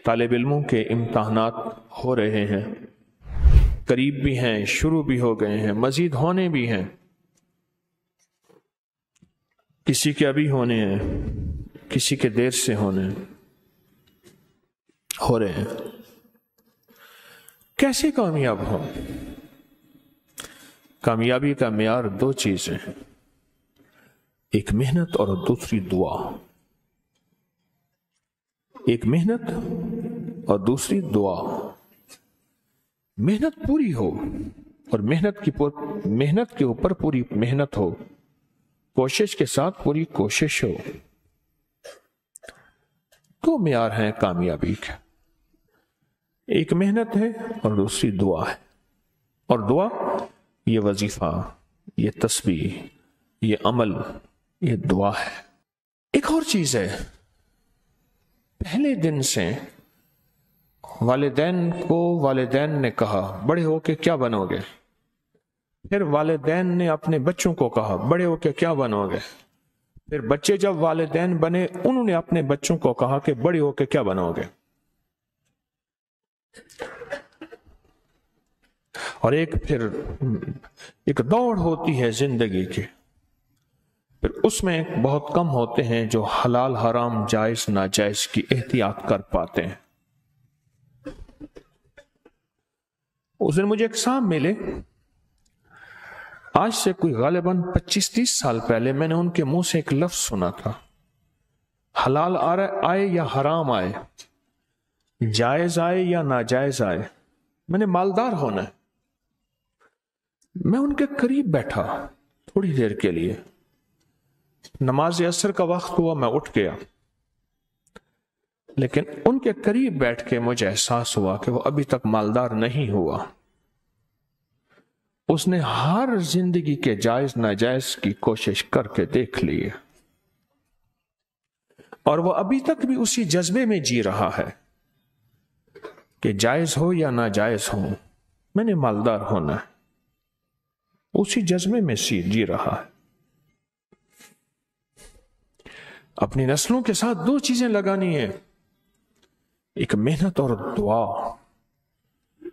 طالب علموں کے امتحانات ہو رہے ہیں، قریب بھی ہیں، شروع بھی ہو گئے ہیں، مزید ہونے بھی ہیں، کسی کے ابھی ہونے ہیں، کسی کے دیر سے ہونے ہو رہے ہیں۔ کیسے کامیاب ہو؟ کامیابی کا معیار دو چیزیں ہیں، ایک محنت اور دوسری دعا۔ ایک محنت اور دوسری دعا۔ محنت پوری ہو اور محنت کے اوپر پوری محنت ہو، کوشش کے ساتھ پوری کوشش ہو، دو معیار ہیں کامیابی کے، ایک محنت ہے اور دوسری دعا ہے۔ اور دعا یہ وظیفہ، یہ تسبیح، یہ عمل، یہ دعا ہے۔ ایک اور چیز ہے، پہلے دن سے والدین نے کہا بڑے ہو کے کیا بنو گے، پھر والدین نے اپنے بچوں کو کہا بڑے ہو کے کیا بنو گے، پھر بچے جب والدین بنے انہوں نے اپنے بچوں کو کہا کہ بڑے ہو کے کیا بنو گے۔ اور ایک دوڑ ہوتی ہے زندگی کی، پھر اس میں بہت کم ہوتے ہیں جو حلال حرام جائز ناجائز کی احتیاط کر پاتے ہیں۔ اس دن مجھے ایک صاحب ملے، آج سے کوئی غالباً 25-30 سال پہلے میں نے ان کے منہ سے ایک لفظ سنا تھا، حلال آئے یا حرام آئے، جائز آئے یا ناجائز آئے، میں نے مالدار ہونا ہے۔ میں ان کے قریب بیٹھا تھوڑی دیر کے لیے، نماز عصر کا وقت ہوا، میں اٹھ گیا، لیکن ان کے قریب بیٹھ کے مجھے احساس ہوا کہ وہ ابھی تک مالدار نہیں ہوا۔ اس نے ہر زندگی کے جائز ناجائز کی کوشش کر کے دیکھ لی ہے، اور وہ ابھی تک بھی اسی جذبے میں جی رہا ہے کہ جائز ہو یا ناجائز ہو میں نے مالدار ہونا ہے، اسی جذبے میں جی رہا ہے۔ اپنی نسلوں کے ساتھ دو چیزیں لگانی ہیں، ایک محنت اور دعا،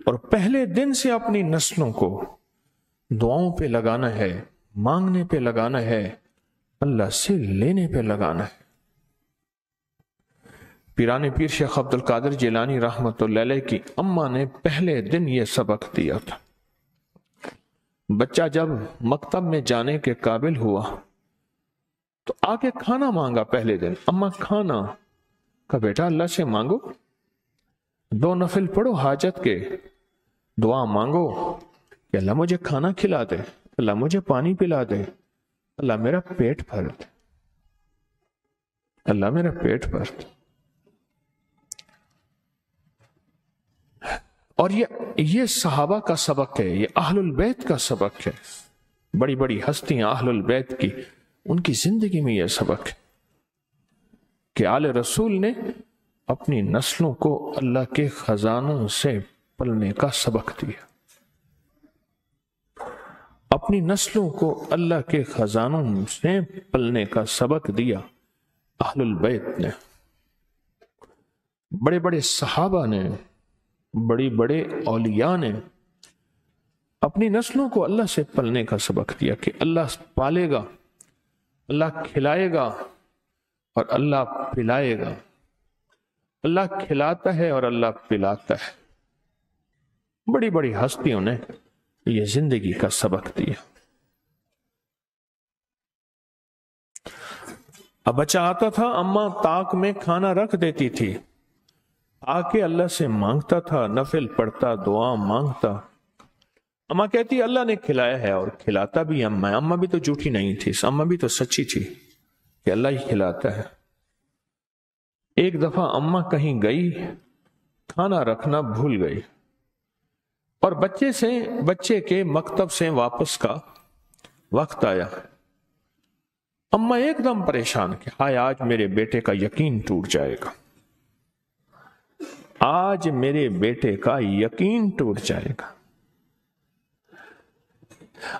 اور پہلے دن سے اپنی نسلوں کو دعاؤں پہ لگانا ہے، مانگنے پہ لگانا ہے، اللہ سے لینے پہ لگانا ہے۔ پیران پیر شیخ عبد القادر جیلانی رحمت اللہ علیہ کی اماں نے پہلے دن یہ سبق دیا تھا۔ بچہ جب مکتب میں جانے کے قابل ہوا تو آگے کھانا مانگا، پہلے دن اماں کھانا کا، بیٹا اللہ سے مانگو، 2 نفل پڑھو حاجت کے، دعا مانگو کہ اللہ مجھے کھانا کھلا دے، اللہ مجھے پانی پلا دے، اللہ میرا پیٹ بھر دے، اللہ میرا پیٹ بھر دے۔ اور یہ صحابہ کا سبق ہے، یہ اہل البیت کا سبق ہے، بڑی بڑی ہستیاں اہل البیت کی، ان کی زندگی میں یہ سبق ہے کہ آل رسول نے اپنی نسلوں کو اللہ کے خزانوں سے پلنے کا سبق دیا، اپنی نسلوں کو اللہ کے خزانوں سے پلنے کا سبق دیا اہل البیت نے۔ بڑے بڑے صحابہ نے، بڑی بڑے اولیاء نے اپنی نسلوں کو اللہ سے پلنے کا سبق دیا کہ اللہ پالے گا، اللہ کھلائے گا اور اللہ پلائے گا، اللہ کھلاتا ہے اور اللہ پلاتا ہے۔ بڑی بڑی ہستیوں نے یہ زندگی کا سبق دیا۔ اب بچہ آتا تھا، اماں طاق میں کھانا رکھ دیتی تھی، آ کے اللہ سے مانگتا تھا، نفل پڑھتا، دعا مانگتا، اماں کہتی اللہ نے کھلایا ہے اور کھلاتا بھی۔ اماں بھی تو جھوٹی نہیں تھی، اماں بھی تو سچی تھی کہ اللہ ہی کھلاتا ہے۔ ایک دفعہ اماں کہیں گئی، کھانا رکھنا بھول گئی، اور بچے کے مکتب سے واپس کا وقت آیا۔ اماں ایک دم پریشان کہ ہائے آج میرے بیٹے کا یقین ٹوٹ جائے گا، آج میرے بیٹے کا یقین ٹوٹ جائے گا۔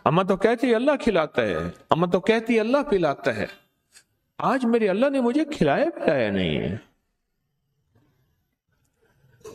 اماں تو کہتی اللہ کھلاتا ہے، اماں تو کہتی اللہ پلاتا ہے، آج میرے اللہ نے مجھے کھلایا پلایا نہیں ہے۔